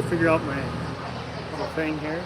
figure out my little thing here.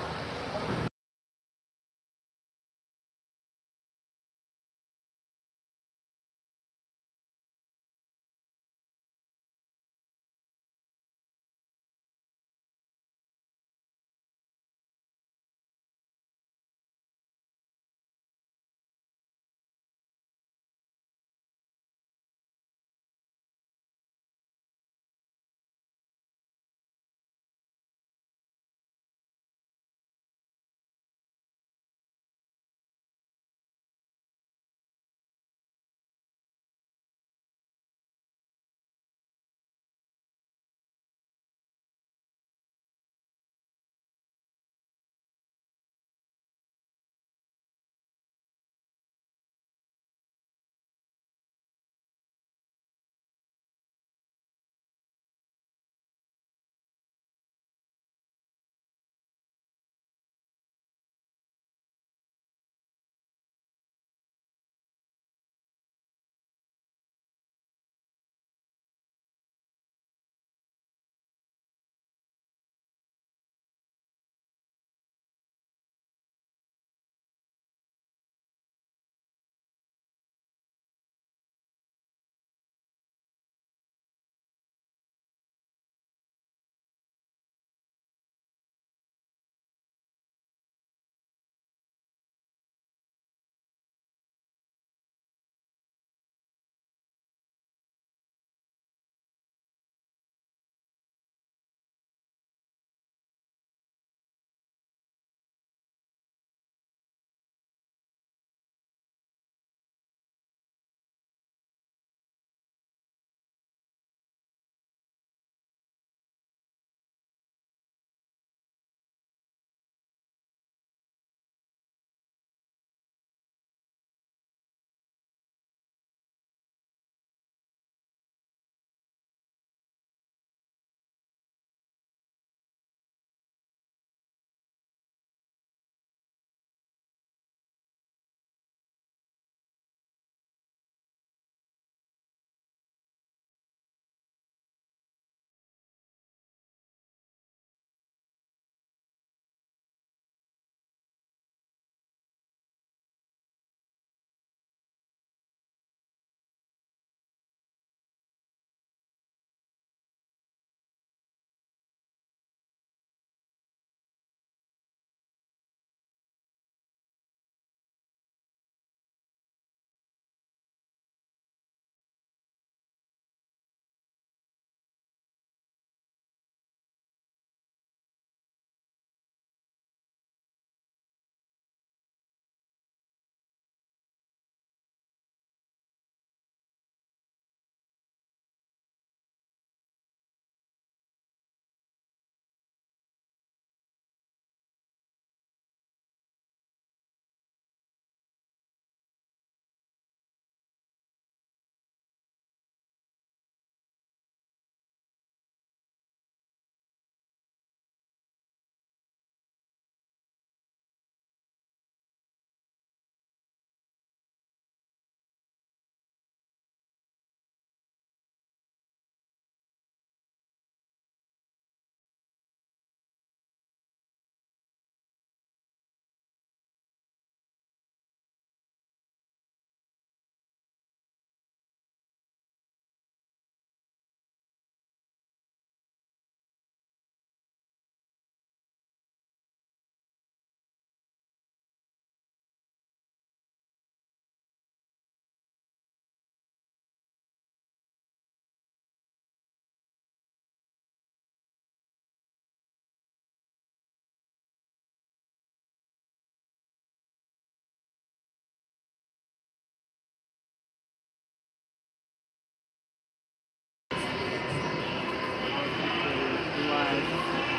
Live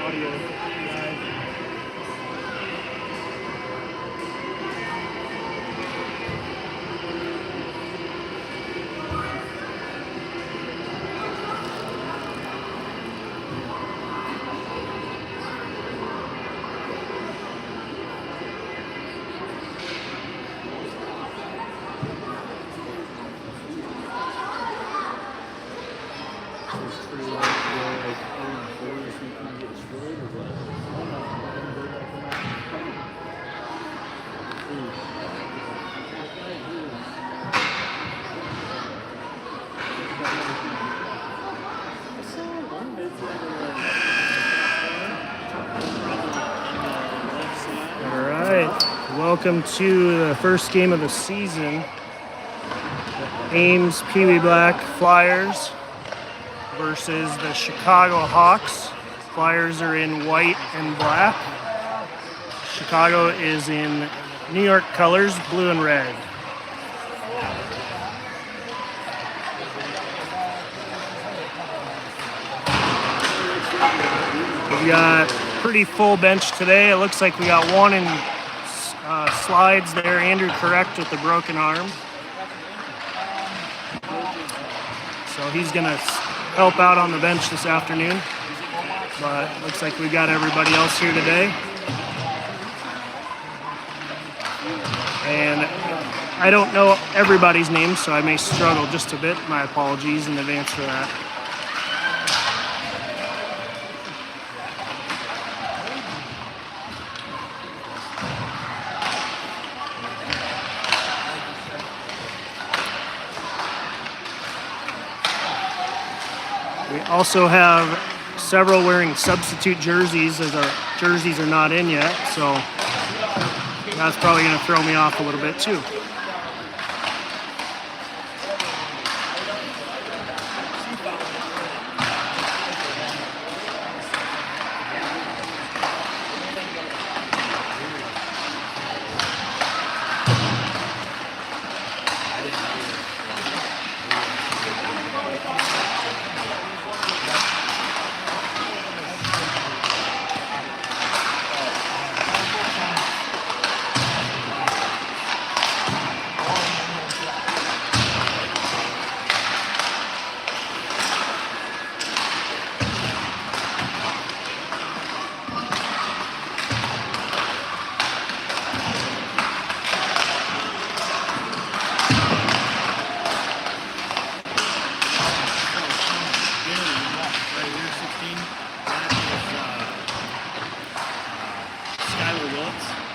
audio live. It's pretty like 0 and 4, so you can get destroyed. Welcome to the first game of the season. The Ames Peewee Black Flyers versus the Chicago Hawks. Flyers are in white and black. Chicago is in New York colors, blue and red. We got a pretty full bench today. It looks like we got one in slides there. Andrew Correct with the broken arm. So he's going to help out on the bench this afternoon. But looks like we got everybody else here today. And I don't know everybody's names, so I may struggle just a bit. My apologies in advance for that. We also have several wearing substitute jerseys, as our jerseys are not in yet, so that's probably going to throw me off a little bit too.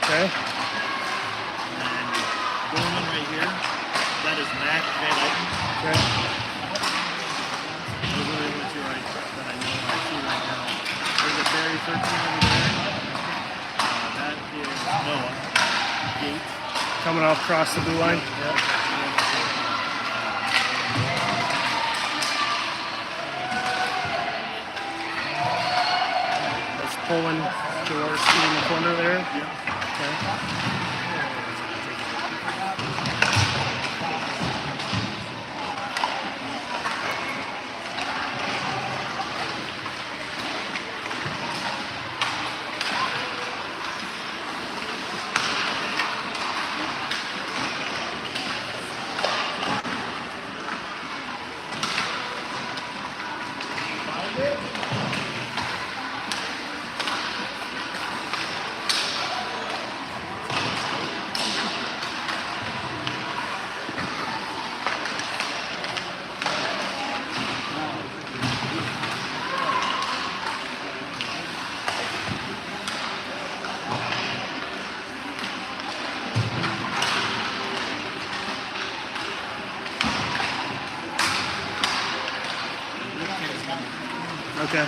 Okay. And Gorman right here. That is Mac Van Eycken. Okay. Those are the only two that I know I see right now. There's a Barry 13 over there. That is Noah Gates. Coming off across the blue line. Yep. That's pulling Jaworski in the corner there. Yep. Okay. Okay.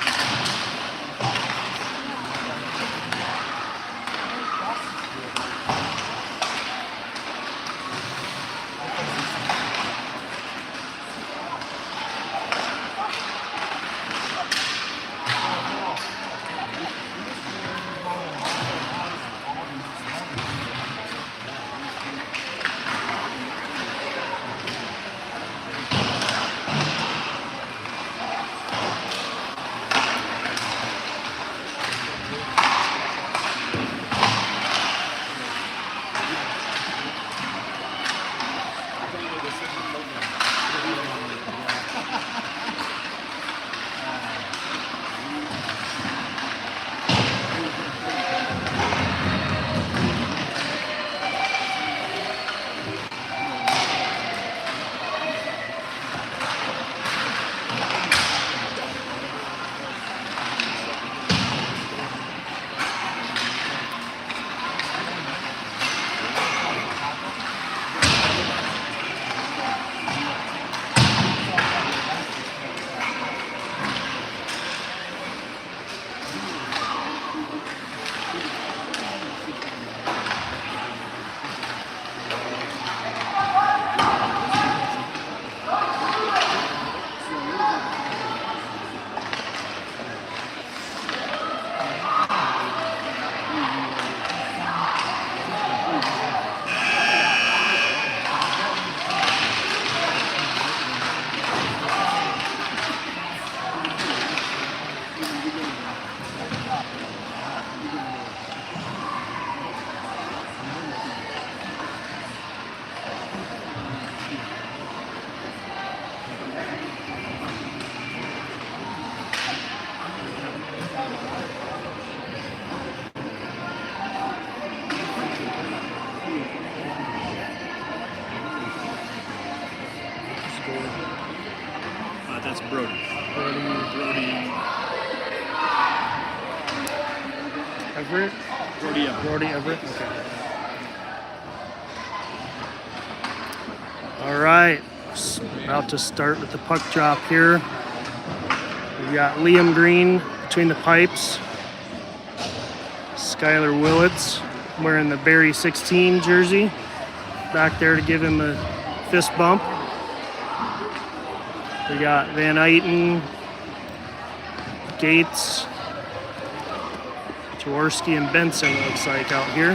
Brody. Everett? Brody Everett. Brody Everett? Okay. All right. About to start with the puck drop here. We got Liam Green between the pipes. Skylar Willits wearing the Barry 16 jersey. Back there to give him a fist bump. We got Van Eyten, Gates, Jaworski, and Benson, it looks like, out here.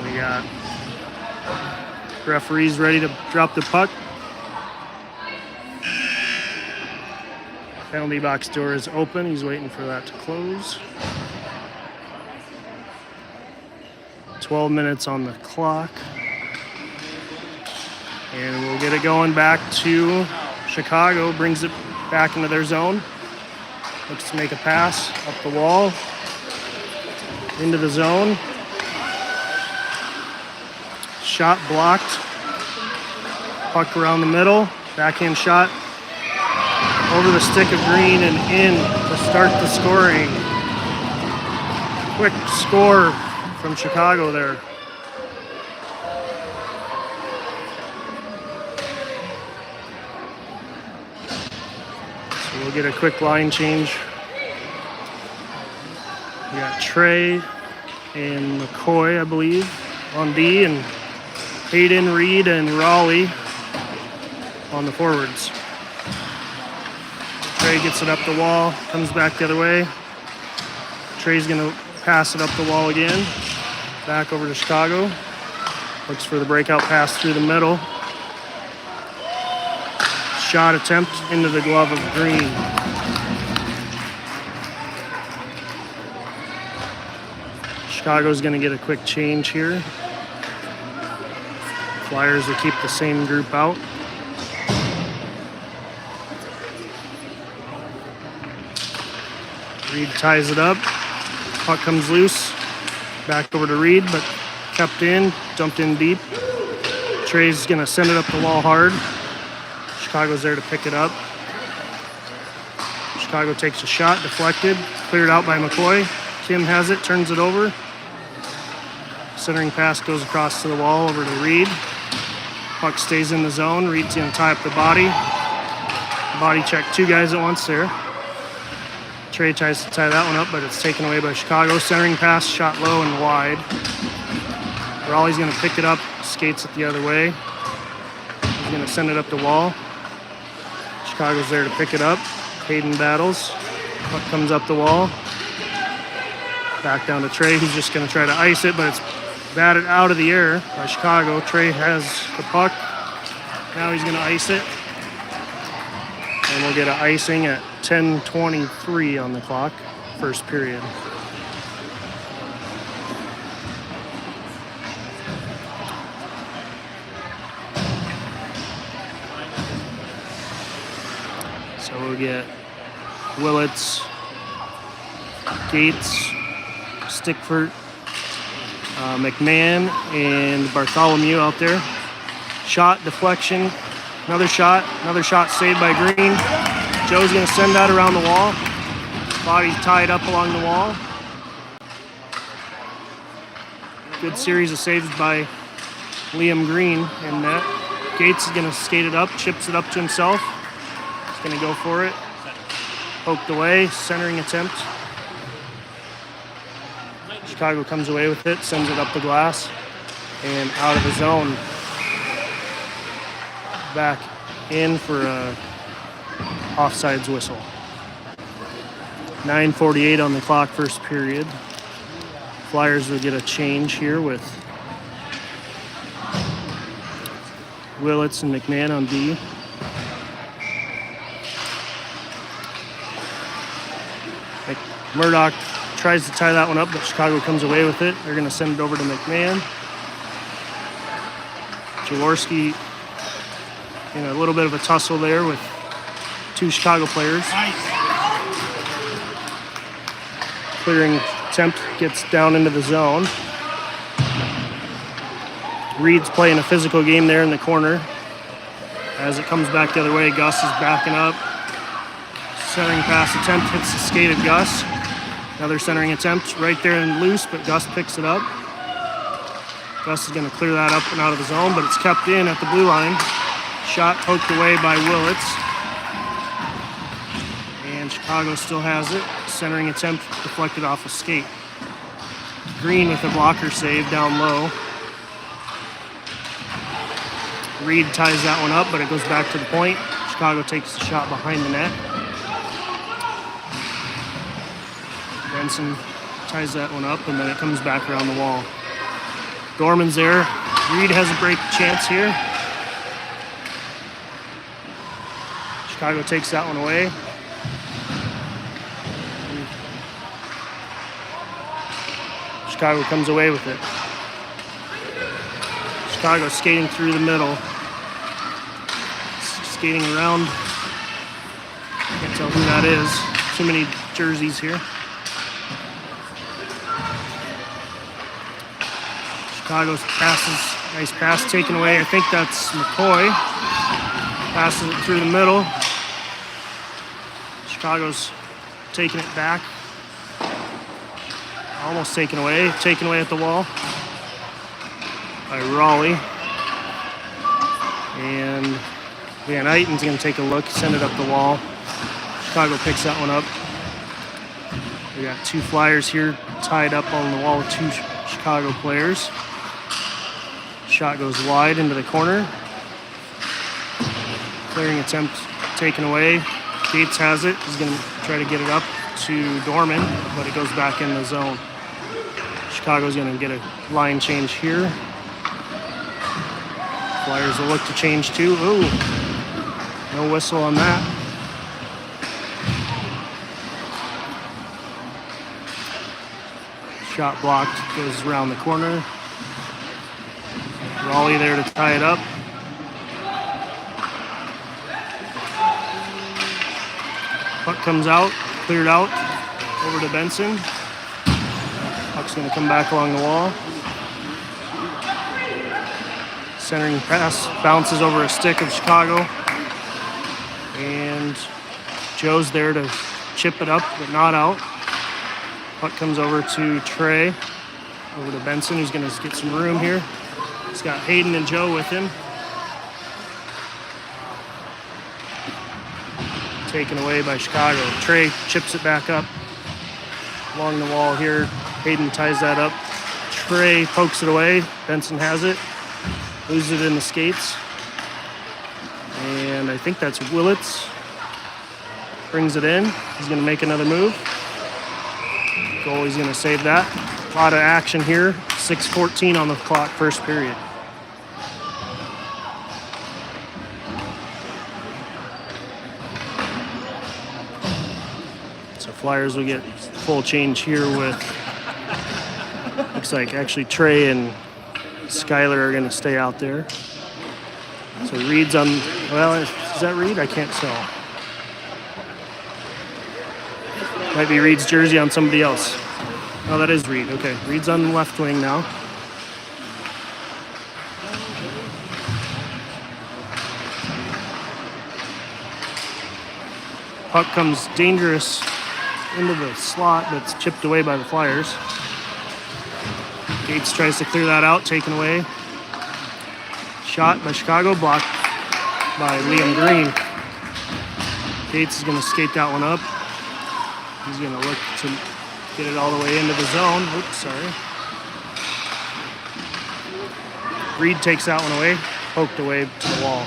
We got referees ready to drop the puck. Penalty box door is open. He's waiting for that to close. 12 minutes on the clock. And we'll get it going back to Chicago. Brings it back into their zone. Looks to make a pass up the wall. Into the zone. Shot blocked. Puck around the middle. Backhand shot. Over the stick of Green and in to start the scoring. Quick score from Chicago there. So we'll get a quick line change. We got Trey and McCoy, I believe, on D, and Hayden, Reed, and Raleigh on the forwards. Trey gets it up the wall, comes back the other way. Trey's gonna pass it up the wall again. Back over to Chicago. Looks for the breakout pass through the middle. Shot attempt into the glove of Green. Chicago's gonna get a quick change here. Flyers will keep the same group out. Reed ties it up. Puck comes loose. Back over to Reed, but kept in, dumped in deep. Trey's gonna send it up the wall hard. Chicago's there to pick it up. Chicago takes a shot, deflected, cleared out by McCoy. Kim has it, turns it over. Centering pass goes across to the wall over to Reed. Puck stays in the zone. Reed's gonna tie up the body. Body check two guys at once there. Trey tries to tie that one up, but it's taken away by Chicago. Centering pass, shot low and wide. Raleigh's gonna pick it up, skates it the other way. He's gonna send it up the wall. Chicago's there to pick it up. Hayden battles. Puck comes up the wall. Back down to Trey, who's just gonna try to ice it, but it's batted out of the air by Chicago. Trey has the puck. Now he's gonna ice it. And we'll get an icing at 10:23 on the clock, first period. So we'll get Willits, Gates, Stickford, McMahon, and Bartholomew out there. Shot, deflection, another shot saved by Green. Joe's gonna send that around the wall. Body's tied up along the wall. Good series of saves by Liam Green in net. Gates is gonna skate it up, chips it up to himself. He's gonna go for it. Poked away, centering attempt. Chicago comes away with it, sends it up the glass, and out of the zone. Back in for a offsides whistle. 9:48 on the clock, first period. Flyers will get a change here with Willits and McMahon on D. Murdoch tries to tie that one up, but Chicago comes away with it. They're going to send it over to McMahon. Jaworski in a little bit of a tussle there with two Chicago players. Clearing attempt gets down into the zone. Reed's playing a physical game there in the corner. As it comes back the other way, Gus is backing up. Centering pass attempt hits the skate of Gus. Another centering attempt right there and loose, but Gus picks it up. Gus is going to clear that up and out of the zone, but it's kept in at the blue line. Shot poked away by Willits. And Chicago still has it. Centering attempt deflected off a skate. Green with a blocker save down low. Reed ties that one up, but it goes back to the point. Chicago takes the shot behind the net. Benson ties that one up, and then it comes back around the wall. Dorman's there. Reed has a break chance here. Chicago takes that one away. Chicago comes away with it. Chicago skating through the middle. Skating around. Can't tell who that is. Too many jerseys here. Chicago's passes, nice pass taken away. I think that's McCoy. Passes it through the middle. Chicago's taking it back. Almost taken away at the wall by Raleigh. And Van Eyten's going to take a look, send it up the wall. Chicago picks that one up. We got two Flyers here tied up on the wall with two Chicago players. Shot goes wide into the corner. Clearing attempt taken away. Gates has it. He's going to try to get it up to Dorman, but it goes back in the zone. Chicago's going to get a line change here. Flyers will look to change too. Ooh, no whistle on that. Shot blocked, goes around the corner. Raleigh there to tie it up. Puck comes out, cleared out, over to Benson. Puck's going to come back along the wall. Centering pass bounces over a stick of Chicago. And Joe's there to chip it up, but not out. Puck comes over to Trey, over to Benson, who's going to get some room here. He's got Hayden and Joe with him. Taken away by Chicago. Trey chips it back up along the wall here. Hayden ties that up. Trey pokes it away. Benson has it. Loses it in the skates. And I think that's Willits. Brings it in. He's going to make another move. Goalie's going to save that. A lot of action here. 6:14 on the clock, first period. So Flyers will get full change here with, looks like actually Trey and Skyler are going to stay out there. So Reed's on, well, is that Reed? I can't tell. Might be Reed's jersey on somebody else. Oh, that is Reed. Okay, Reed's on the left wing now. Puck comes dangerous into the slot, but it's chipped away by the Flyers. Gates tries to clear that out, taken away. Shot by Chicago, blocked by Liam Green. Gates is going to skate that one up. He's going to look to get it all the way into the zone. Oops, sorry. Reed takes that one away, poked away to the wall.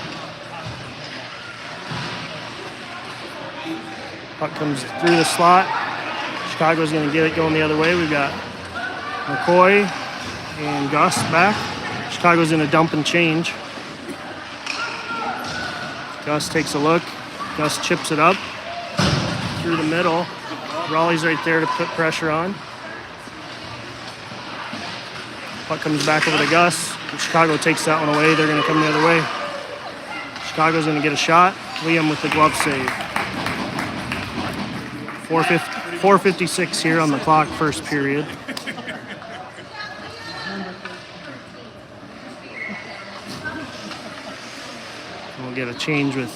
Puck comes through the slot. Chicago's going to get it going the other way. We've got McCoy and Gus back. Chicago's in a dump and change. Gus takes a look. Gus chips it up through the middle. Raleigh's right there to put pressure on. Puck comes back over to Gus. Chicago takes that one away. They're going to come the other way. Chicago's going to get a shot. Liam with the glove save. 4:50 4:56 here on the clock, first period. We'll get a change with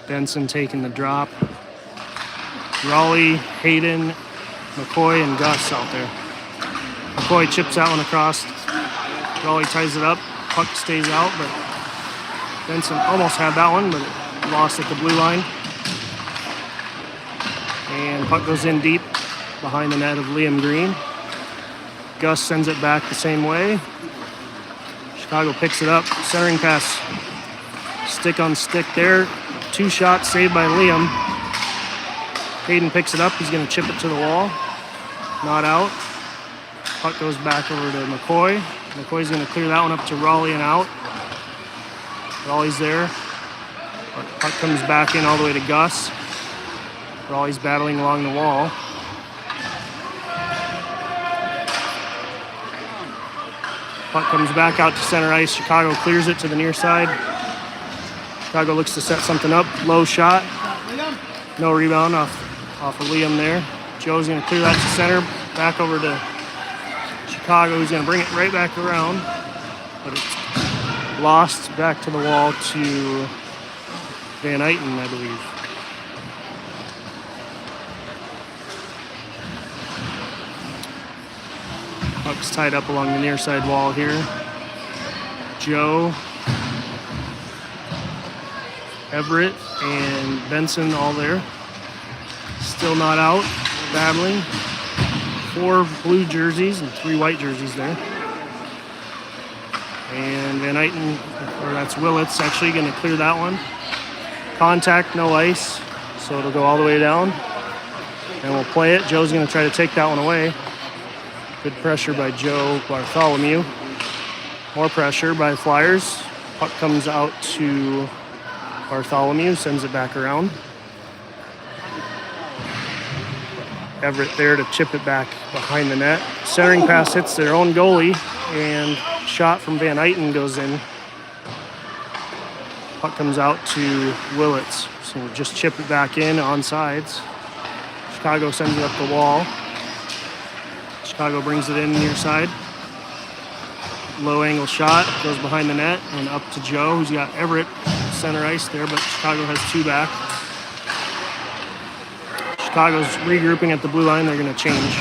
Benson taking the drop. Raleigh, Hayden, McCoy, and Gus out there. McCoy chips that one across. Raleigh ties it up. Puck stays out, but Benson almost had that one, but it lost at the blue line. And puck goes in deep behind the net of Liam Green. Gus sends it back the same way. Chicago picks it up. Centering pass. Stick on stick there. 2 shots saved by Liam. Hayden picks it up. He's going to chip it to the wall. Not out. Puck goes back over to McCoy. McCoy's going to clear that one up to Raleigh and out. Raleigh's there. Puck comes back in all the way to Gus. Raleigh's battling along the wall. Puck comes back out to center ice. Chicago clears it to the near side. Chicago looks to set something up. Low shot. No rebound off of Liam there. Joe's going to clear that to center. Back over to Chicago, who's going to bring it right back around. But it's lost back to the wall to Van Eyten, I believe. Puck's tied up along the near side wall here. Joe, Everett, and Benson all there. Still not out, battling. 4 blue jerseys and 3 white jerseys there. And Van Eyten, or that's Willits, actually going to clear that one. Contact, no ice, so it'll go all the way down. And we'll play it. Joe's going to try to take that one away. Good pressure by Joe Bartholomew. More pressure by Flyers. Puck comes out to Bartholomew, sends it back around. Everett there to chip it back behind the net. Centering pass hits their own goalie, and shot from Van Eyten goes in. Puck comes out to Willits. So just chip it back in on sides. Chicago sends it up the wall. Chicago brings it in near side. Low angle shot, goes behind the net and up to Joe, who's got Everett center ice there, but Chicago has 2 back. Chicago's regrouping at the blue line. They're going to change.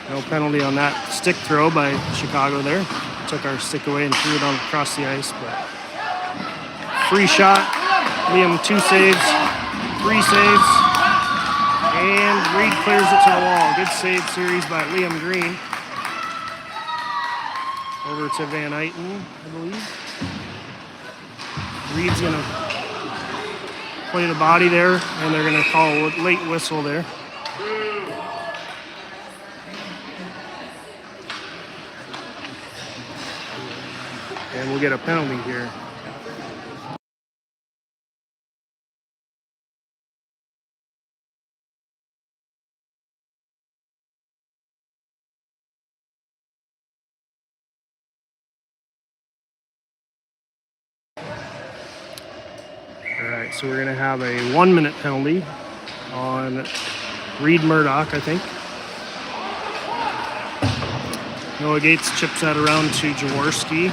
No penalty on that stick throw by Chicago there. Took our stick away and threw it on across the ice, but free shot. Liam 2 saves, 3 saves, and Reed clears it to the wall. Good save series by Liam Green. Over to Van Eyten, I believe. Reed's going to play the body there, and they're going to call a late whistle there. And we'll get a penalty here. Alright, so we're going to have a 1-minute penalty on Reed Murdoch, I think. Noah Gates chips that around to Jaworski.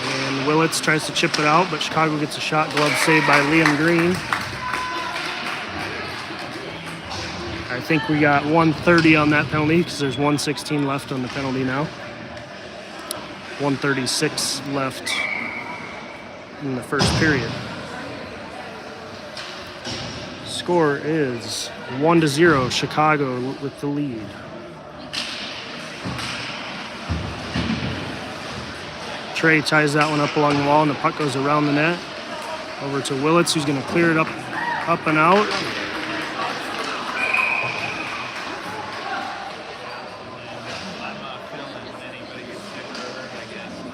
And Willits tries to chip it out, but Chicago gets a shot glove saved by Liam Green. I think we got 130 on that penalty because there's 1:16 left on the penalty now. 1:36 left in the first period. Score is 1-0, Chicago with the lead. Trey ties that one up along the wall, and the puck goes around the net. Over to Willits, who's going to clear it up and out.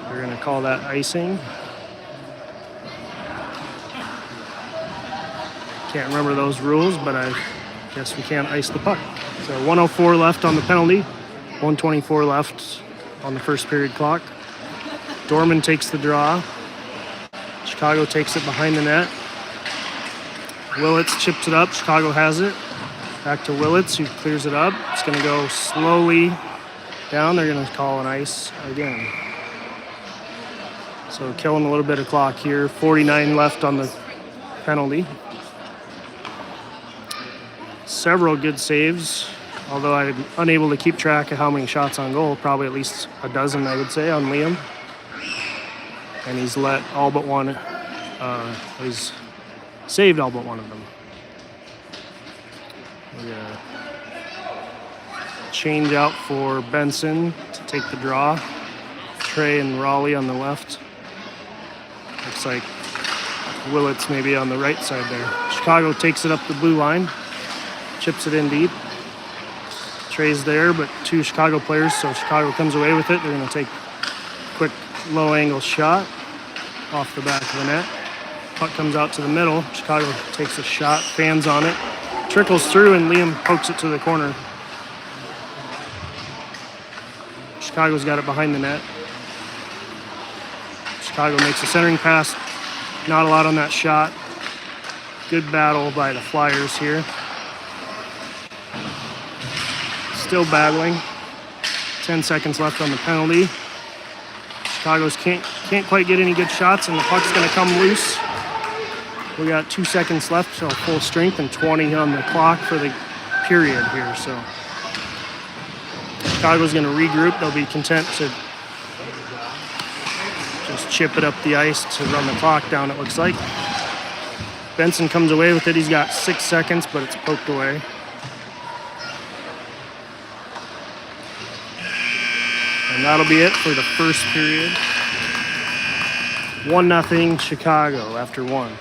They're going to call that icing. Can't remember those rules, but I guess we can't ice the puck. So 1:04 left on the penalty, 1:24 left on the first period clock. Dorman takes the draw. Chicago takes it behind the net. Willits chips it up. Chicago has it. Back to Willits, who clears it up. It's going to go slowly down. They're going to call an ice again. So killing a little bit of clock here. 49 left on the penalty. Several good saves, although I'm unable to keep track of how many shots on goal. Probably at least a dozen, I would say, on Liam. And he's let all but one, he's saved all but one of them. Yeah. Change out for Benson to take the draw. Trey and Raleigh on the left. Looks like Willits maybe on the right side there. Chicago takes it up the blue line. Chips it in deep. Trey's there, but two Chicago players, so Chicago comes away with it. They're going to take a quick low angle shot off the back of the net. Puck comes out to the middle. Chicago takes a shot, fans on it. Trickles through, and Liam pokes it to the corner. Chicago's got it behind the net. Chicago makes a centering pass. Not a lot on that shot. Good battle by the Flyers here. Still battling. 10 seconds left on the penalty. Chicago's can't quite get any good shots, and the puck's going to come loose. We got 2 seconds left, so full strength, and 20 on the clock for the period here. So Chicago's going to regroup. They'll be content to just chip it up the ice to run the clock down, it looks like. Benson comes away with it. He's got 6 seconds, but it's poked away. And that'll be it for the first period. 1-0 Chicago after one.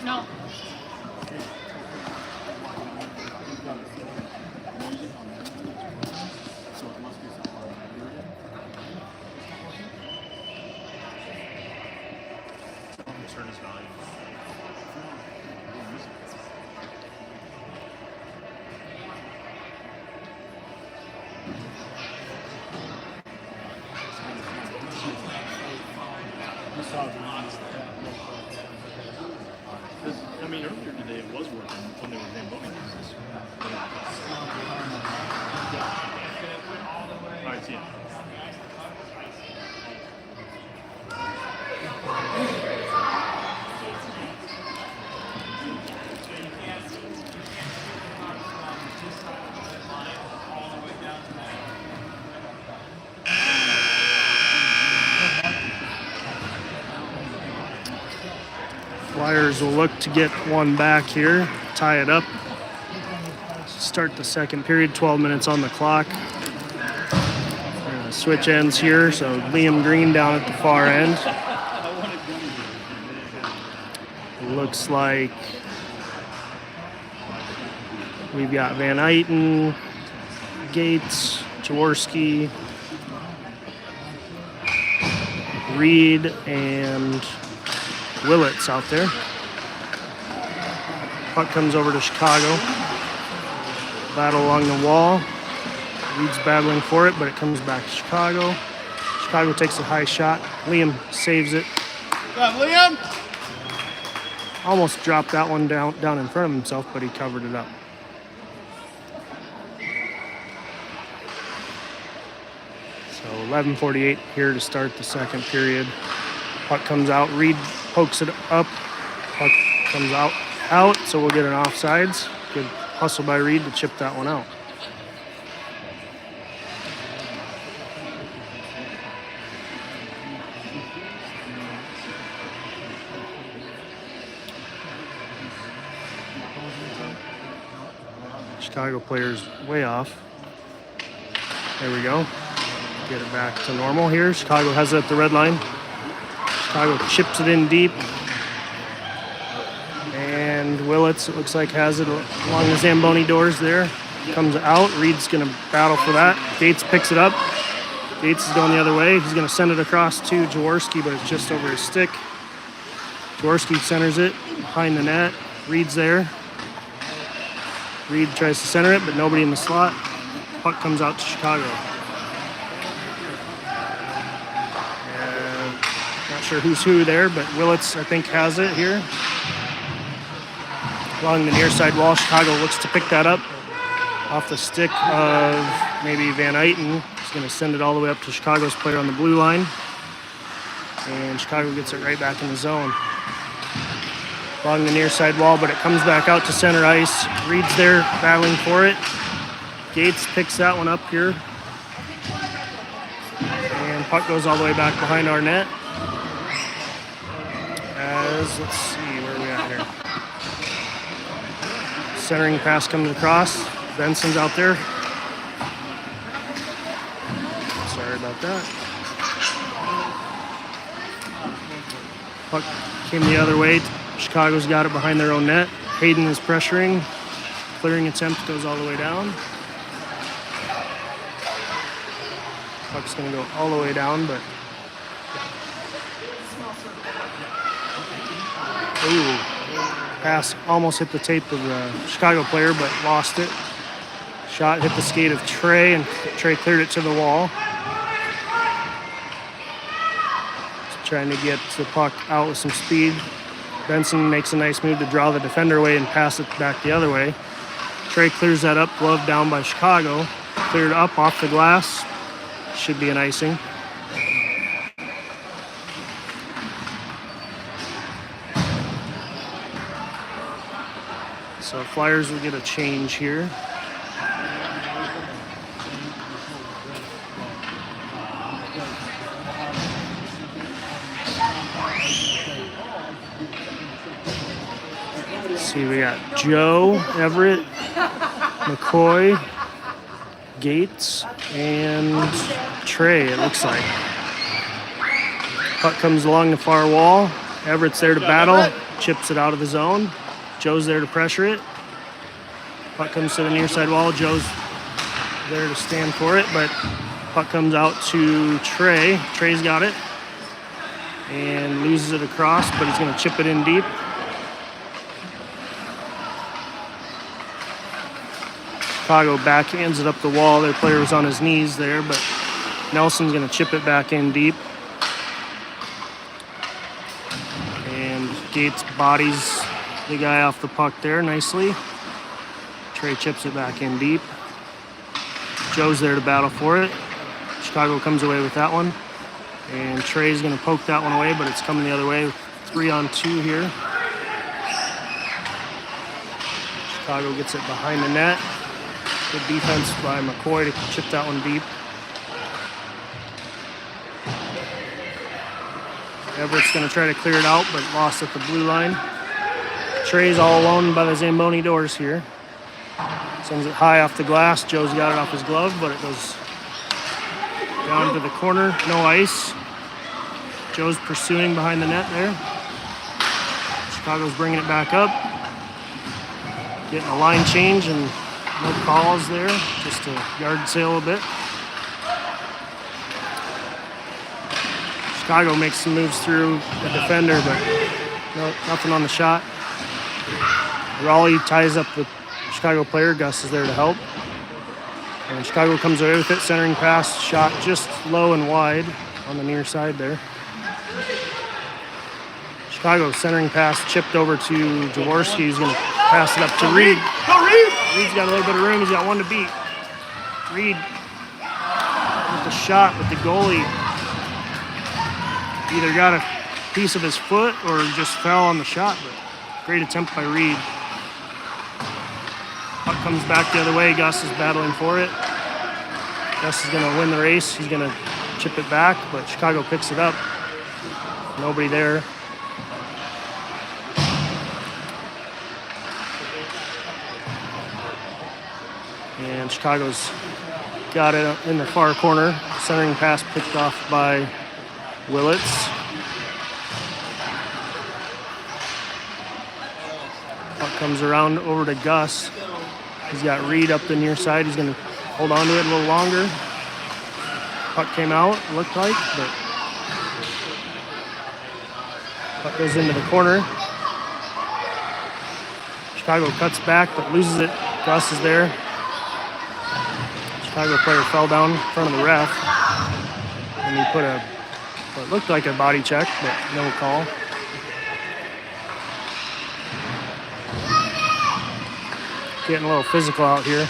No. Turn his volume. I mean, earlier today it was working when they were Zamboni business. All right, see ya. Flyers will look to get one back here, tie it up. Start the second period, 12 minutes on the clock. We're gonna switch ends here, so Liam Green down at the far end. It looks like we've got Van Eyten, Gates, Jaworski, Reed, and Willits out there. Puck comes over to Chicago. Battle along the wall. Reed's battling for it, but it comes back to Chicago. Chicago takes a high shot. Liam saves it. Liam! Almost dropped that one down in front of himself, but he covered it up. So 11:48 here to start the second period. Puck comes out. Reed pokes it up. Puck comes out, so we'll get an offsides. Good hustle by Reed to chip that one out. Chicago players way off. There we go. Get it back to normal here. Chicago has it at the red line. Chicago chips it in deep. And Willits, it looks like, has it along the Zamboni doors there. Comes out. Reed's going to battle for that. Gates picks it up. Gates is going the other way. He's going to send it across to Jaworski, but it's just over his stick. Jaworski centers it behind the net. Reed's there. Reed tries to center it, but nobody in the slot. Puck comes out to Chicago. And not sure who's who there, but Willits, I think, has it here. Along the near side wall, Chicago looks to pick that up off the stick of maybe Van Eyten. He's going to send it all the way up to Chicago's player on the blue line. And Chicago gets it right back in the zone. Along the near side wall, but it comes back out to center ice. Reed's there battling for it. Gates picks that one up here. And puck goes all the way back behind our net. As, let's see, where are we at here? Centering pass comes across. Benson's out there. Sorry about that. Puck came the other way. Chicago's got it behind their own net. Hayden is pressuring. Clearing attempt goes all the way down. Puck's going to go all the way down, but... Ooh. Pass almost hit the tape of the Chicago player, but lost it. Shot hit the skate of Trey, and Trey cleared it to the wall. Trying to get the puck out with some speed. Benson makes a nice move to draw the defender away and pass it back the other way. Trey clears that up, glove down by Chicago. Cleared up off the glass. Should be an icing. So Flyers will get a change here. See, we got Joe, Everett, McCoy, Gates, and Trey, it looks like. Puck comes along the far wall. Everett's there to battle, chips it out of the zone. Joe's there to pressure it. Puck comes to the near side wall. Joe's there to stand for it, but puck comes out to Trey. Trey's got it and loses it across, but he's going to chip it in deep. Chicago backhands it up the wall. Their player was on his knees there, but Nelson's going to chip it back in deep. And Gates bodies the guy off the puck there nicely. Trey chips it back in deep. Joe's there to battle for it. Chicago comes away with that one. And Trey's going to poke that one away, but it's coming the other way. 3-on-2 here. Chicago gets it behind the net. Good defense by McCoy to chip that one deep. Everett's going to try to clear it out, but lost at the blue line. Trey's all alone by the Zamboni doors here. Sends it high off the glass. Joe's got it off his glove, but it goes down to the corner. No ice. Joe's pursuing behind the net there. Chicago's bringing it back up. Getting a line change and no calls there. Just a yard sale a bit. Chicago makes some moves through the defender, but nothing on the shot. Raleigh ties up the Chicago player. Gus is there to help. And Chicago comes away with it. Centering pass, shot just low and wide on the near side there. Chicago centering pass chipped over to Jaworski, who's going to pass it up to Reed. Go Reed! Reed's got a little bit of room. He's got one to beat. Reed with the shot, but the goalie either got a piece of his foot or just fell on the shot. But great attempt by Reed. Puck comes back the other way. Gus is battling for it. Gus is going to win the race. He's going to chip it back, but Chicago picks it up. Nobody there. And Chicago's got it in the far corner. Centering pass picked off by Willits. Puck comes around over to Gus. He's got Reed up the near side. He's going to hold on to it a little longer. Puck came out, looked like, but puck goes into the corner. Chicago cuts back but loses it. Gus is there. Chicago player fell down in front of the ref. And he put what looked like a body check, but no call. Getting a little physical out here.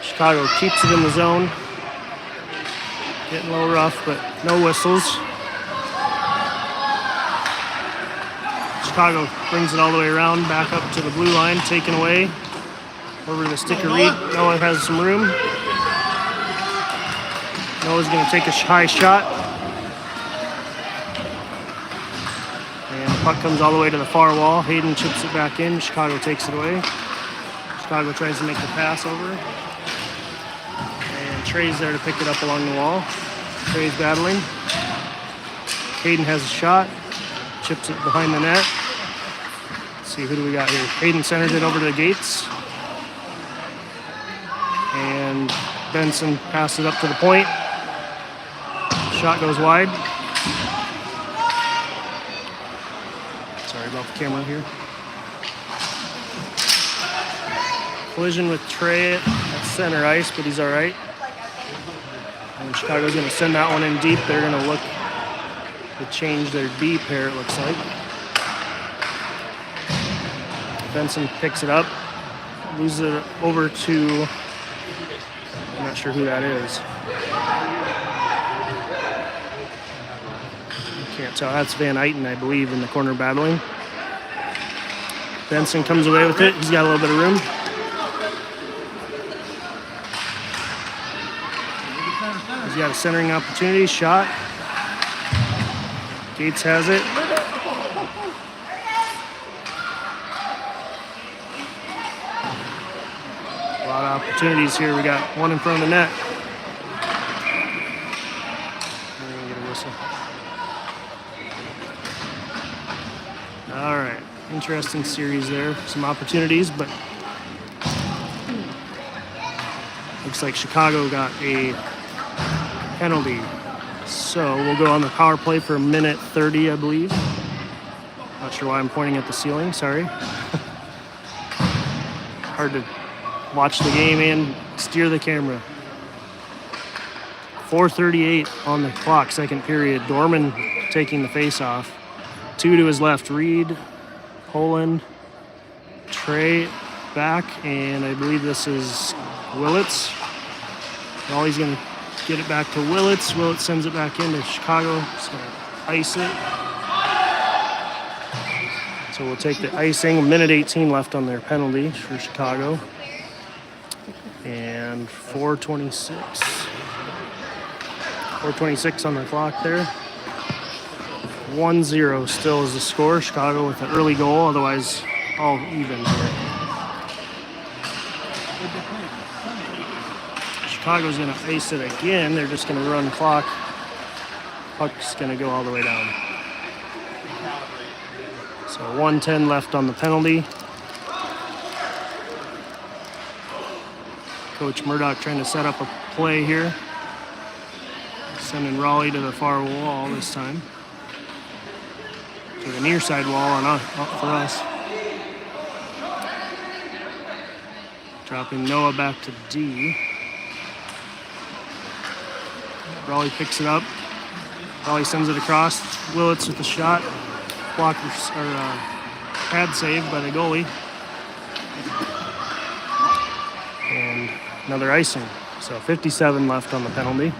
Chicago keeps it in the zone. Getting a little rough, but no whistles. Chicago brings it all the way around, back up to the blue line, taken away. Over to the sticker lead. Noah has some room. Noah's going to take a high shot. And the puck comes all the way to the far wall. Hayden chips it back in. Chicago takes it away. Chicago tries to make the pass over. And Trey's there to pick it up along the wall. Trey's battling. Hayden has a shot. Chips it behind the net. Let's see, who do we got here? Hayden centers it over to the Gates. And Benson passes it up to the point. Shot goes wide. Sorry about the camera here. Collision with Trey at center ice, but he's all right. And Chicago's going to send that one in deep. They're going to look to change their D pair, it looks like. Benson picks it up, loses it over to, I'm not sure who that is. Can't tell. That's Van Eyten, I believe, in the corner battling. Benson comes away with it. He's got a little bit of room. He's got a centering opportunity. Shot. Gates has it. A lot of opportunities here. We got one in front of the net. We're gonna get a whistle. All right, interesting series there. Some opportunities, but looks like Chicago got a penalty. So we'll go on the power play for a minute 30, I believe. Not sure why I'm pointing at the ceiling, sorry. Hard to watch the game and steer the camera. 4:38 on the clock, second period. Dorman taking the face off. Two to his left, Reed, Poland, Trey back, and I believe this is Willits. Now he's going to get it back to Willits. Willits sends it back into Chicago. He's going to ice it. So we'll take the icing. A minute 18 left on their penalty for Chicago. And 4:26 on the clock there. 1-0 still is the score. Chicago with an early goal, otherwise all even here. Chicago's going to ice it again. They're just going to run clock. Puck's going to go all the way down. So 1:10 left on the penalty. Coach Murdoch trying to set up a play here. Sending Raleigh to the far wall this time. To the near side wall and up for us. Dropping Noah back to D. Raleigh picks it up. Raleigh sends it across. Willits with the shot. Blocker or pad save by the goalie. And another icing. So 57 left on the penalty.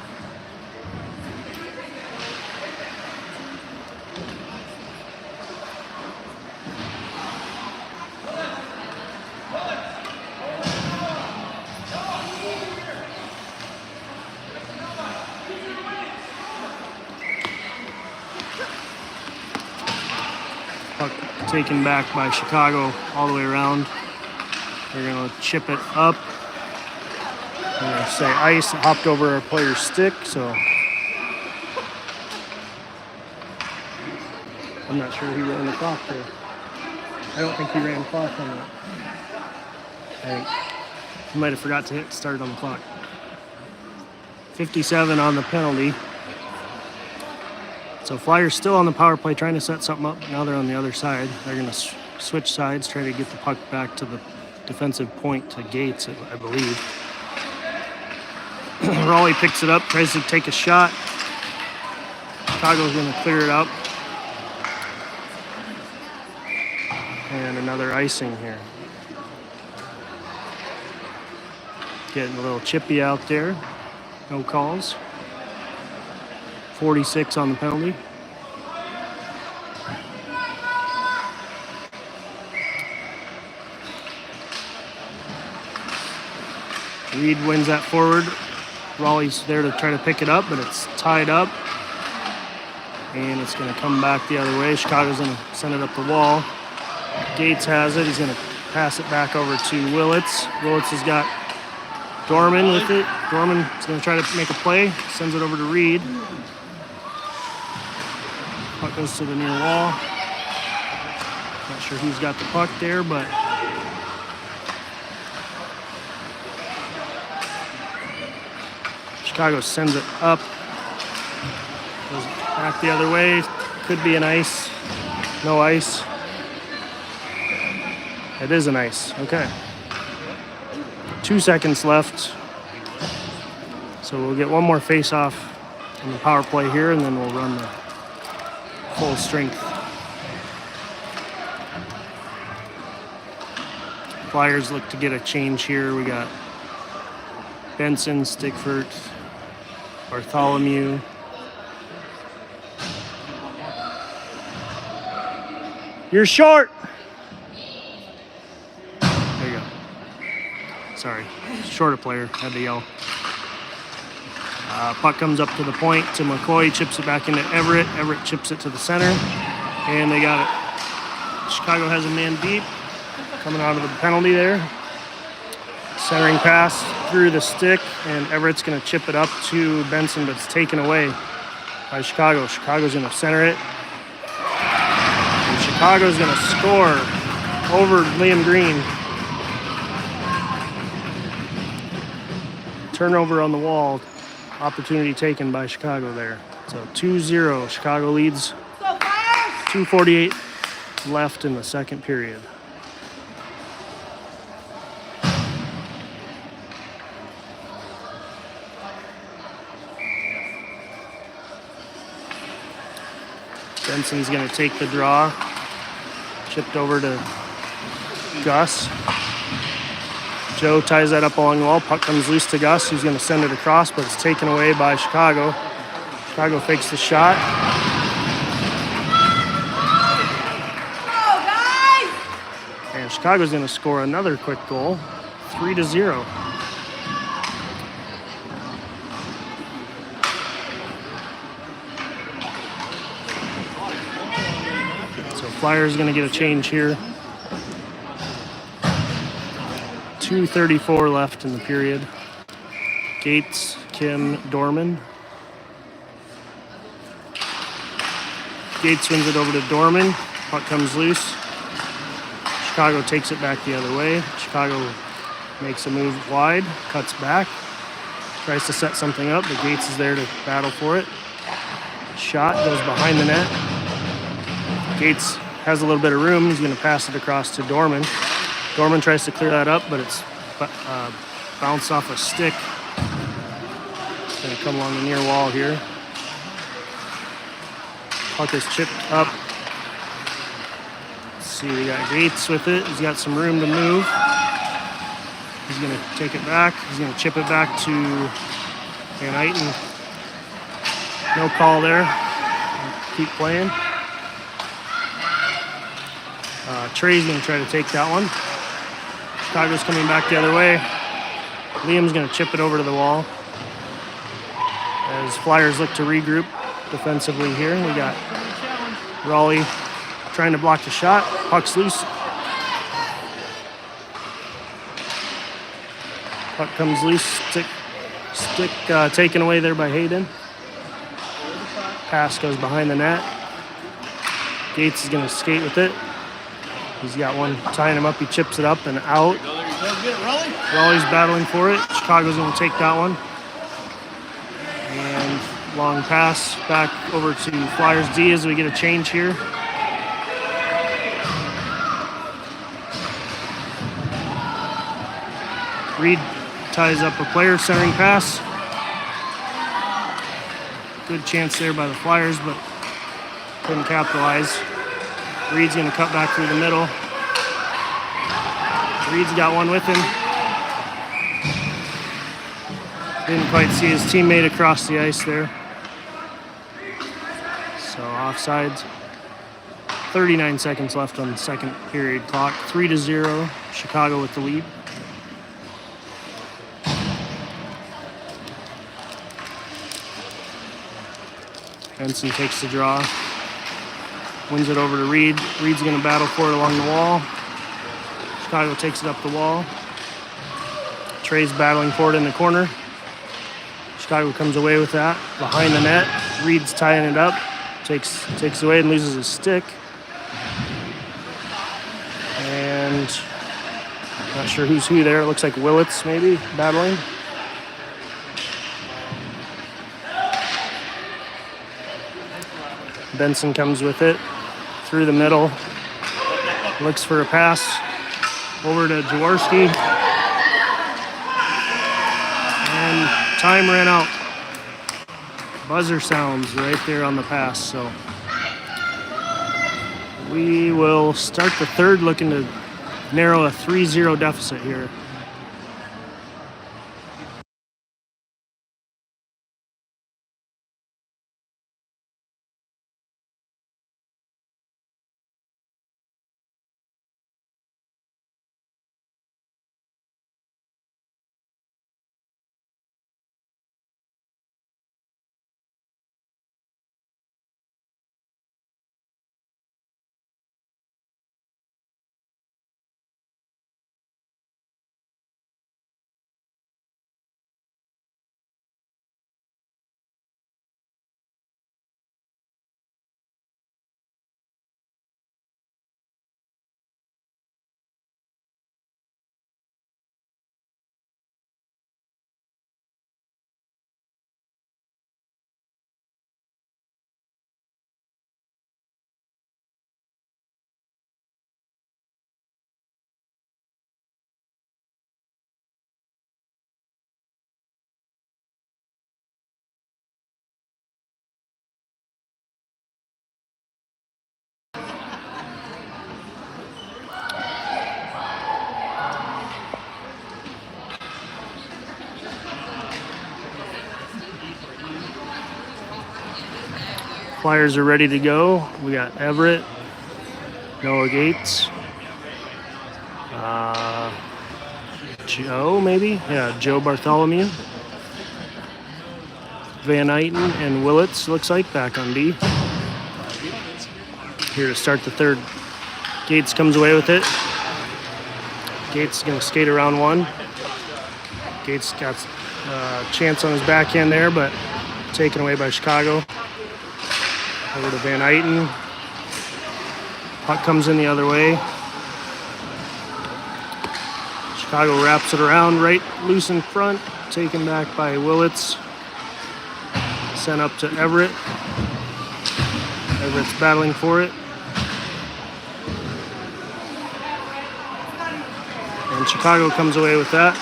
Puck taken back by Chicago all the way around. They're going to chip it up. I'm going to say ice. It hopped over a player's stick, so I'm not sure he ran the clock there. I don't think he ran the clock on that. I think he might have forgot to hit start on the clock. 57 on the penalty. So Flyers still on the power play trying to set something up. Now they're on the other side. They're going to switch sides, try to get the puck back to the defensive point to Gates, I believe. Raleigh picks it up, tries to take a shot. Chicago's going to clear it up. And another icing here. Getting a little chippy out there. No calls. 46 on the penalty. Reed wins that forward. Raleigh's there to try to pick it up, but it's tied up. And it's going to come back the other way. Chicago's going to send it up the wall. Gates has it. He's going to pass it back over to Willits. Willits has got Dorman with it. Dorman is going to try to make a play. Sends it over to Reed. Puck goes to the near wall. Not sure who's got the puck there, but Chicago sends it up. Goes back the other way. Could be an ice. No ice. It is an ice. Okay. 2 seconds left. So we'll get one more face-off in the power play here, and then we'll run the full strength. Flyers look to get a change here. We got Benson, Stickford, Bartholomew. You're short. There you go. Sorry, shorter player, had to yell. Puck comes up to the point to McCoy, chips it back into Everett. Everett chips it to the center, and they got it. Chicago has a man deep coming out of the penalty there. Centering pass through the stick, and Everett's going to chip it up to Benson, but it's taken away by Chicago. Chicago's going to center it. And Chicago's going to score over Liam Green. Turnover on the wall. Opportunity taken by Chicago there. So 2-0. Chicago leads. 2:48 left in the second period. Benson's going to take the draw. Chipped over to Gus. Joe ties that up along the wall. Puck comes loose to Gus, who's going to send it across, but it's taken away by Chicago. Chicago fakes the shot. And Chicago's going to score another quick goal. 3-0. Flyers going to get a change here. 2:34 left in the period. Gates, Kim, Dorman. Gates wins it over to Dorman. Puck comes loose. Chicago takes it back the other way. Chicago makes a move wide, cuts back, tries to set something up, but Gates is there to battle for it. Shot goes behind the net. Gates has a little bit of room. He's going to pass it across to Dorman. Dorman tries to clear that up, but it's bounced off a stick. It's going to come along the near wall here. Puck is chipped up. Let's see, we got Gates with it. He's got some room to move. He's going to take it back. He's going to chip it back to Van Eyten. No call there. Keep playing. Trey's going to try to take that one. Chicago's coming back the other way. Liam's going to chip it over to the wall. As Flyers look to regroup defensively here. We got Raleigh trying to block the shot. Puck's loose. Puck comes loose. Stick taken away there by Hayden. Pass goes behind the net. Gates is going to skate with it. He's got one tying him up. He chips it up and out. Raleigh's battling for it. Chicago's going to take that one. And long pass back over to Flyers D as we get a change here. Reed ties up a player, centering pass. Good chance there by the Flyers, but couldn't capitalize. Reed's going to cut back through the middle. Reed's got one with him. Didn't quite see his teammate across the ice there. So offsides. 39 seconds left on the second period clock. 3-0, Chicago with the lead. Benson takes the draw. Wins it over to Reed. Reed's going to battle for it along the wall. Chicago takes it up the wall. Trey's battling for it in the corner. Chicago comes away with that. Behind the net. Reed's tying it up. Takes away and loses his stick. And not sure who's who there. It looks like Willits maybe battling. Benson comes with it through the middle. Looks for a pass over to Jaworski. And time ran out. Buzzer sounds right there on the pass. So we will start the third, looking to narrow a 3-0 deficit here. Flyers are ready to go. We got Everett, Noah Gates, Joe maybe? Yeah, Joe Bartholomew. Van Eyten and Willits, looks like, back on D. Here to start the third. Gates comes away with it. Gates is going to skate around one. Gates got a chance on his backhand there, but taken away by Chicago. Over to Van Eyten. Puck comes in the other way. Chicago wraps it around right loose in front. Taken back by Willits. Sent up to Everett. Everett's battling for it. And Chicago comes away with that.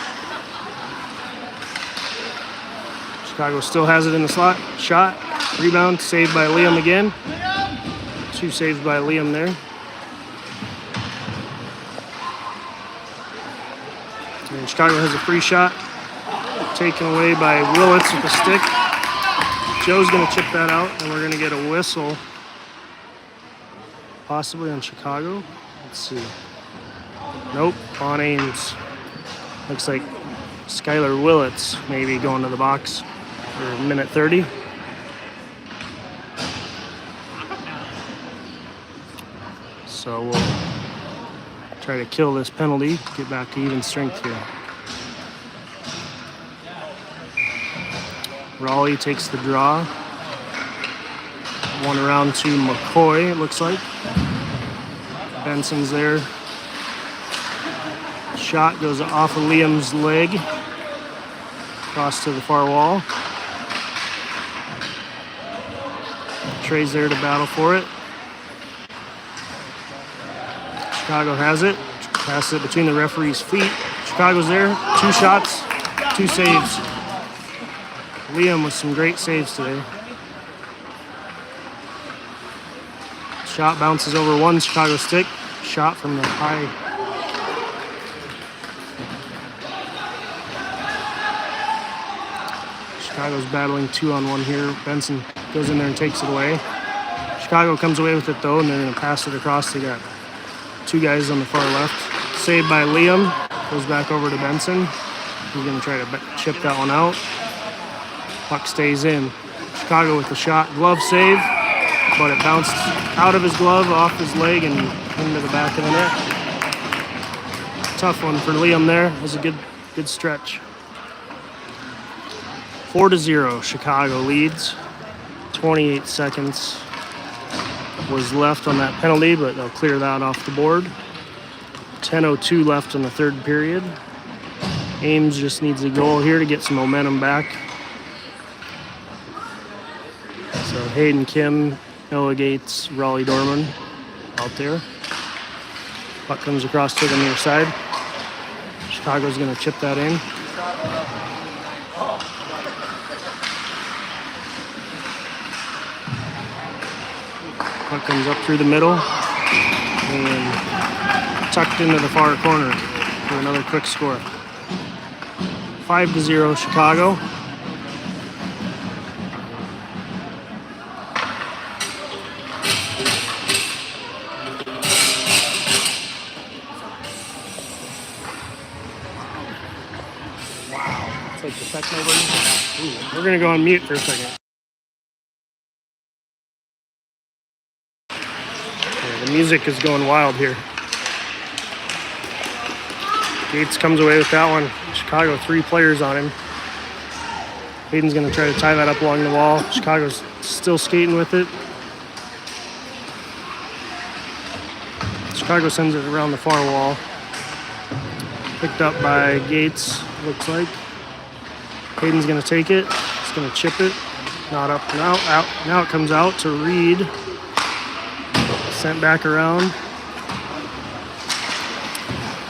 Chicago still has it in the slot. Shot. Rebound, saved by Liam again. 2 saves by Liam there. And Chicago has a free shot. Taken away by Willits with the stick. Joe's going to chip that out, and we're going to get a whistle. Possibly on Chicago. Let's see. Nope, on Ames. Looks like Skylar Willits maybe going to the box for minute 30. So we'll try to kill this penalty, get back to even strength here. Raleigh takes the draw. One around to McCoy, it looks like. Benson's there. Shot goes off of Liam's leg. Across to the far wall. Trey's there to battle for it. Chicago has it. Passes it between the referee's feet. Chicago's there. 2 shots, 2 saves. Liam with some great saves today. Shot bounces over one Chicago stick. Shot from the high. Chicago's battling 2-on-1 here. Benson goes in there and takes it away. Chicago comes away with it though, and they're going to pass it across. They got 2 guys on the far left. Saved by Liam. Goes back over to Benson. He's going to try to chip that one out. Puck stays in. Chicago with the shot. Glove save, but it bounced out of his glove, off his leg, and into the back of the net. Tough one for Liam there. It was a good stretch. 4-0, Chicago leads. 28 seconds was left on that penalty, but they'll clear that off the board. 10:02 left in the third period. Ames just needs a goal here to get some momentum back. So Hayden Kim, Noah Gates, Raleigh Dorman out there. Puck comes across to the near side. Chicago's going to chip that in. Puck comes up through the middle and tucked into the far corner for another quick score. 5-0 Chicago. Wow, it's like the techno version. We're gonna go on mute for a second. Yeah, the music is going wild here. Gates comes away with that one. Chicago, 3 players on him. Hayden's going to try to tie that up along the wall. Chicago's still skating with it. Chicago sends it around the far wall. Picked up by Gates, looks like. Hayden's going to take it. He's going to chip it. Not up and out. Now it comes out to Reed. Sent back around.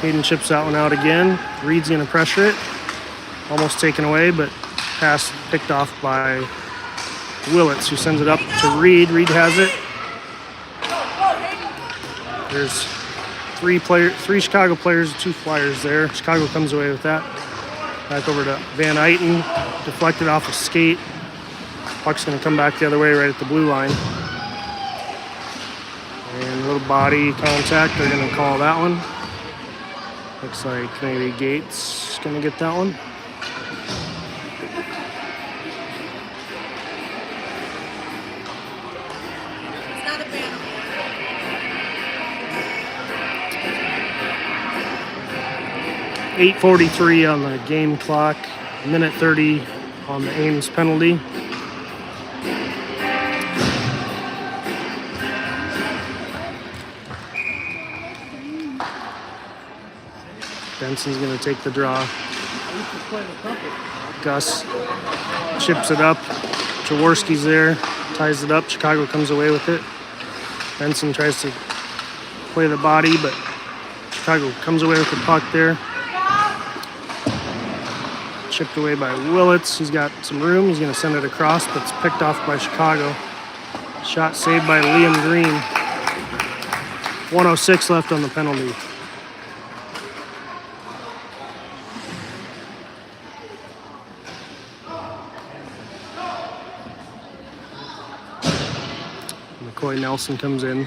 Hayden chips that one out again. Reed's going to pressure it. Almost taken away, but pass picked off by Willits, who sends it up to Reed. Reed has it. There's 3 Chicago players, 2 Flyers there. Chicago comes away with that. Back over to Van Eyten. Deflected off a skate. Puck's going to come back the other way right at the blue line. And a little body contact. They're going to call that one. Looks like maybe Gates gonna get that one. It's not a penalty. 8:43 on the game clock. Minute 30 on the Ames penalty. Benson's going to take the draw. Gus chips it up. Jaworski's there, ties it up. Chicago comes away with it. Benson tries to play the body, but Chicago comes away with the puck there. Chipped away by Willits. He's got some room. He's going to send it across, but it's picked off by Chicago. Shot saved by Liam Green. 1:06 left on the penalty. McCoy Nelson comes in.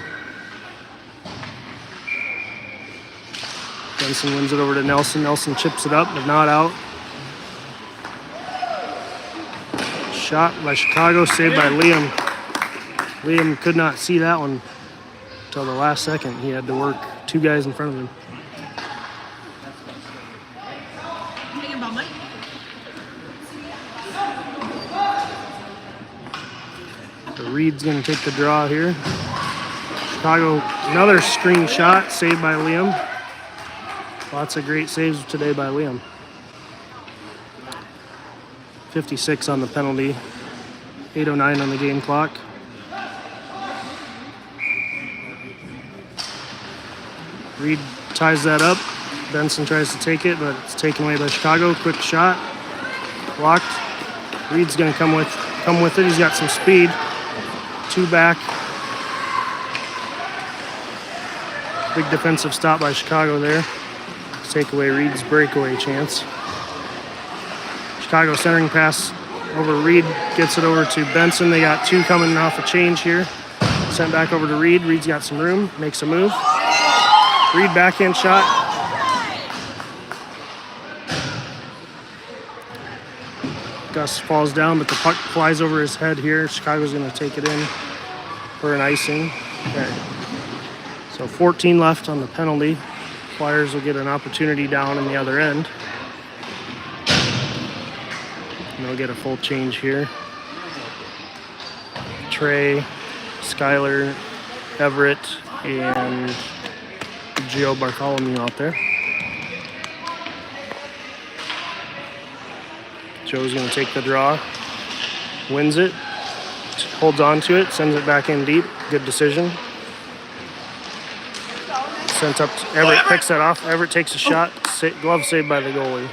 Benson wins it over to Nelson. Nelson chips it up, but not out. Shot by Chicago, saved by Liam. Liam could not see that one until the last second. He had to work 2 guys in front of him. Thinking about Mike? So Reed's going to take the draw here. Chicago, another screen shot, saved by Liam. Lots of great saves today by Liam. 56 on the penalty. 8:09 on the game clock. Reed ties that up. Benson tries to take it, but it's taken away by Chicago. Quick shot. Blocked. Reed's going to come with it. He's got some speed. 2 back. Big defensive stop by Chicago there. Take away Reed's breakaway chance. Chicago centering pass over Reed. Gets it over to Benson. They got 2 coming off a change here. Sent back over to Reed. Reed's got some room. Makes a move. Reed backhand shot. Gus falls down, but the puck flies over his head here. Chicago's going to take it in for an icing. Okay. So 14 left on the penalty. Flyers will get an opportunity down in the other end. And they'll get a full change here. Trey, Skyler, Everett, and Gio Bartholomew out there. Joe's going to take the draw, wins it, holds on to it, sends it back in deep. Good decision. Sent up to Everett, picks that off. Everett takes a shot. Glove saved by the goalie.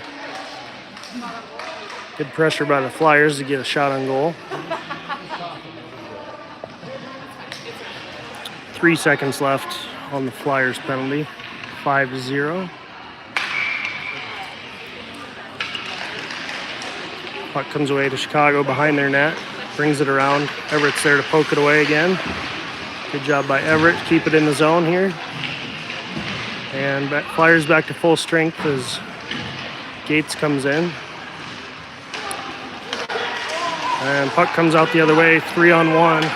Good pressure by the Flyers to get a shot on goal. 3 seconds left on the Flyers penalty. 5-0. Puck comes away to Chicago behind their net. Brings it around. Everett's there to poke it away again. Good job by Everett. Keep it in the zone here. And Flyers back to full strength as Gates comes in. And puck comes out the other way, 3-on-1.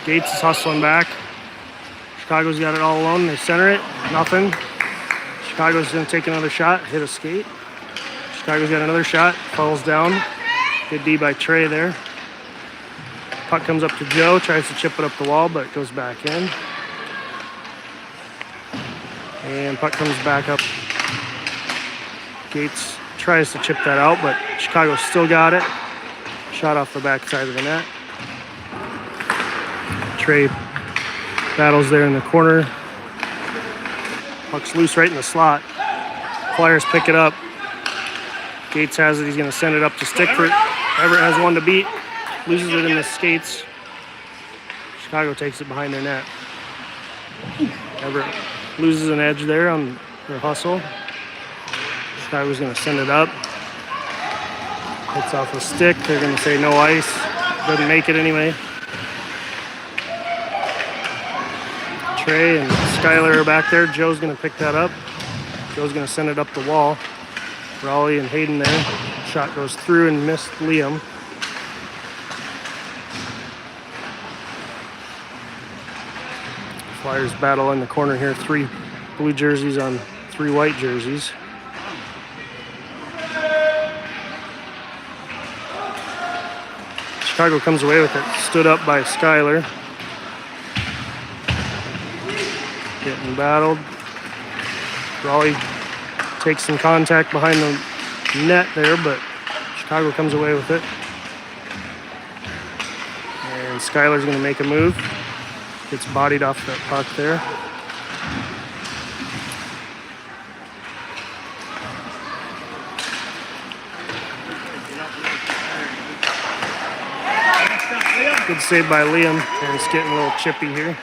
Gates is hustling back. Chicago's got it all alone. They center it, nothing. Chicago's gonna take another shot, hit a skate. Chicago's got another shot, falls down. Good D by Trey there. Puck comes up to Joe, tries to chip it up the wall, but it goes back in. And puck comes back up. Gates tries to chip that out, but Chicago still got it. Shot off the backside of the net. Trey battles there in the corner. Puck's loose right in the slot. Flyers pick it up. Gates has it. He's going to send it up to Stickford. Everett has one to beat. Loses it in the skates. Chicago takes it behind their net. Everett loses an edge there on their hustle. Chicago's going to send it up. Hits off a stick. They're going to say no ice. Doesn't make it anyway. Trey and Skyler are back there. Joe's going to pick that up. Joe's going to send it up the wall. Raleigh and Hayden there. Shot goes through and missed Liam. Flyers battle in the corner here. 3 blue jerseys on 3 white jerseys. Chicago comes away with it. Stood up by Skyler. Getting battled. Raleigh takes some contact behind the net there, but Chicago comes away with it. And Skyler's going to make a move. Gets bodied off that puck there. Good save by Liam, and it's getting a little chippy here.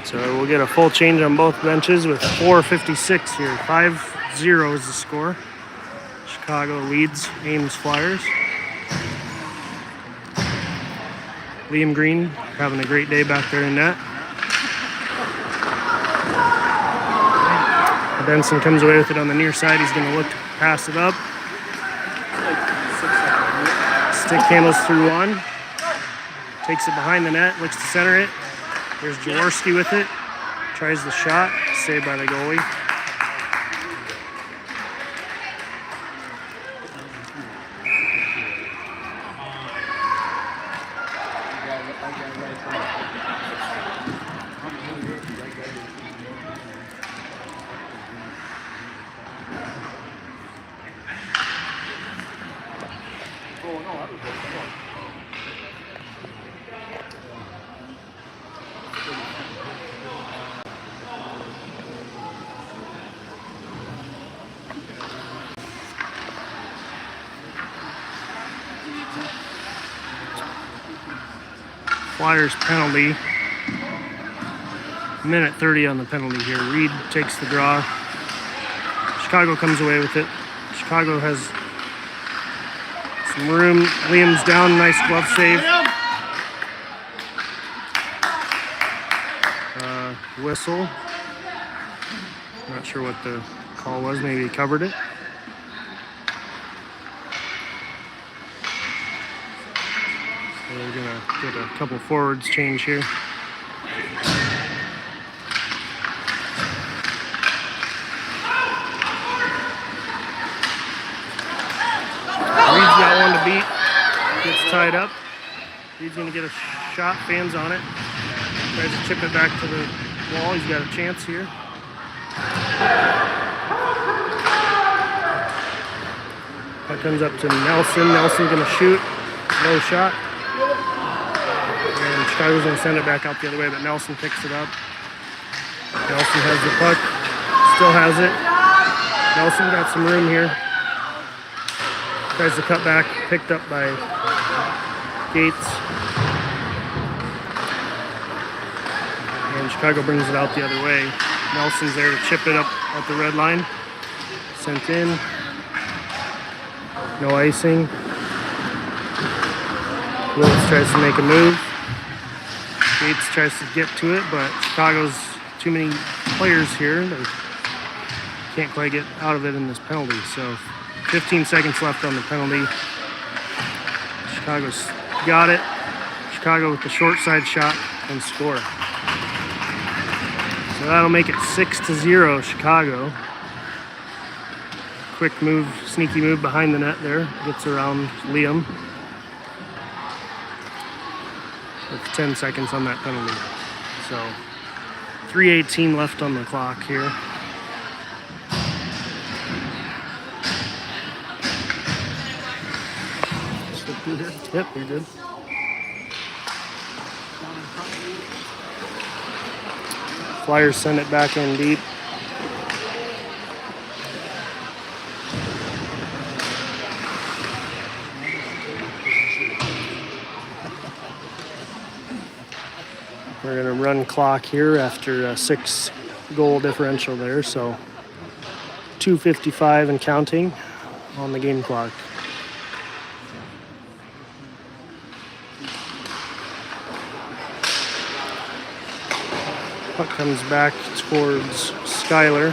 So we'll get a full change on both benches with 4:56 here. 5-0 is the score. Chicago leads Ames Flyers. Liam Green having a great day back there in net. Benson comes away with it on the near side. He's going to look to pass it up. Stick handles through one. Takes it behind the net, looks to center it. There's Jaworski with it. Tries the shot, saved by the goalie. Oh, no, Flyers penalty. Minute 30 on the penalty here. Reed takes the draw. Chicago comes away with it. Chicago has some room. Liam's down. Nice glove save. Whistle. Not sure what the call was. Maybe he covered it. So we're going to get a couple forwards change here. Reed's got one to beat. Gets tied up. Reed's going to get a shot. Fans on it. Tries to chip it back to the wall. He's got a chance here. That comes up to Nelson. Nelson going to shoot. No shot. And Chicago's going to send it back out the other way, but Nelson picks it up. Nelson has the puck. Still has it. Nelson got some room here. Tries to cut back. Picked up by Gates. And Chicago brings it out the other way. Nelson's there to chip it up at the red line. Sent in. No icing. Willis tries to make a move. Gates tries to get to it, but Chicago's too many players here. They can't quite get out of it in this penalty. So 15 seconds left on the penalty. Chicago's got it. Chicago with the short side shot and score. So that'll make it 6-0 Chicago. Quick move, sneaky move behind the net there. Gets around Liam. With 10 seconds on that penalty. So 3:18 left on the clock here. Yep, you're good. Flyers send it back in deep. We're going to run clock here after a 6-goal differential there, so 2:55 and counting on the game clock. Puck comes back towards Skyler.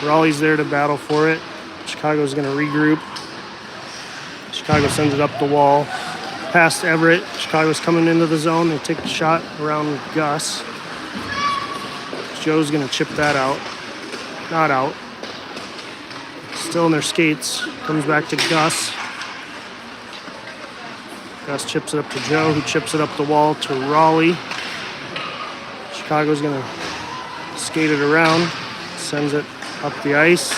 Raleigh's there to battle for it. Chicago's going to regroup. Chicago sends it up the wall. Past Everett. Chicago's coming into the zone. They take the shot around Gus. Joe's going to chip that out. Not out. Still in their skates. Comes back to Gus. Gus chips it up to Joe, who chips it up the wall to Raleigh. Chicago's going to skate it around. Sends it up the ice.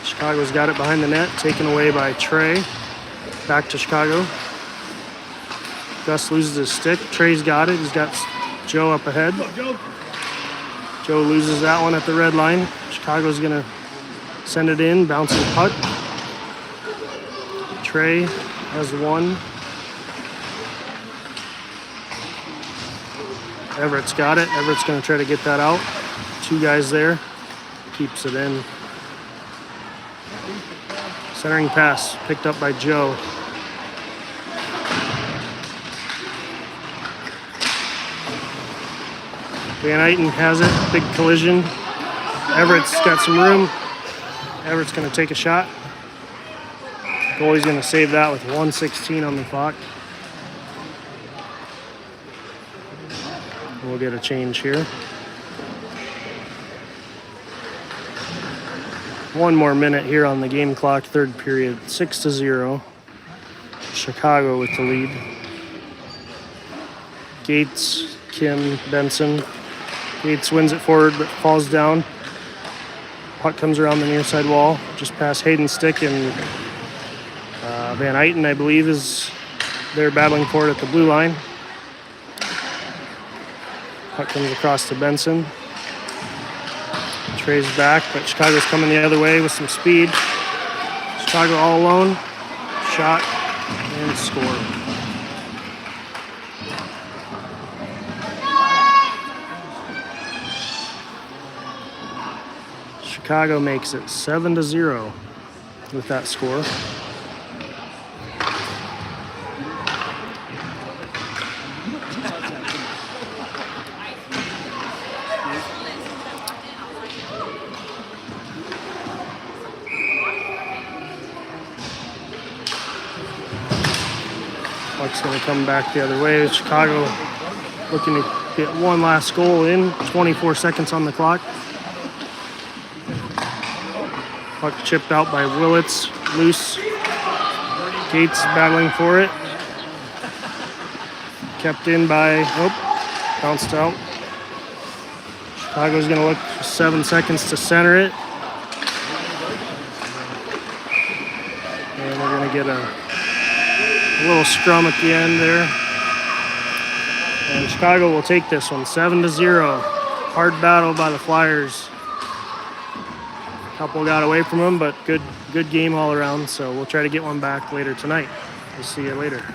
Chicago's got it behind the net, taken away by Trey. Back to Chicago. Gus loses his stick. Trey's got it. He's got Joe up ahead. Joe loses that one at the red line. Chicago's going to send it in, bouncing puck. Trey has one. Everett's got it. Everett's going to try to get that out. Two guys there. Keeps it in. Centering pass picked up by Joe. Van Eyten has it. Big collision. Everett's got some room. Everett's going to take a shot. Goalie's going to save that with 1:16 on the clock. We'll get a change here. One more minute here on the game clock, third period, 6-0. Chicago with the lead. Gates, Kim, Benson. Gates wins it forward but falls down. Puck comes around the near side wall, just past Hayden's stick, and Van Eyten, I believe, is there battling for it at the blue line. Puck comes across to Benson. Trey's back, but Chicago's coming the other way with some speed. Chicago all alone. Shot and score. Chicago makes it 7-0 with that score. Puck's going to come back the other way. Chicago looking to get one last goal in. 24 seconds on the clock. Puck chipped out by Willits. Loose. Gates battling for it. Kept in by, bounced out. Chicago's going to look for 7 seconds to center it. And we're going to get a little scrum at the end there. And Chicago will take this one, 7-0. Hard battle by the Flyers. Couple got away from them, but good game all around. So we'll try to get one back later tonight. We'll see you later.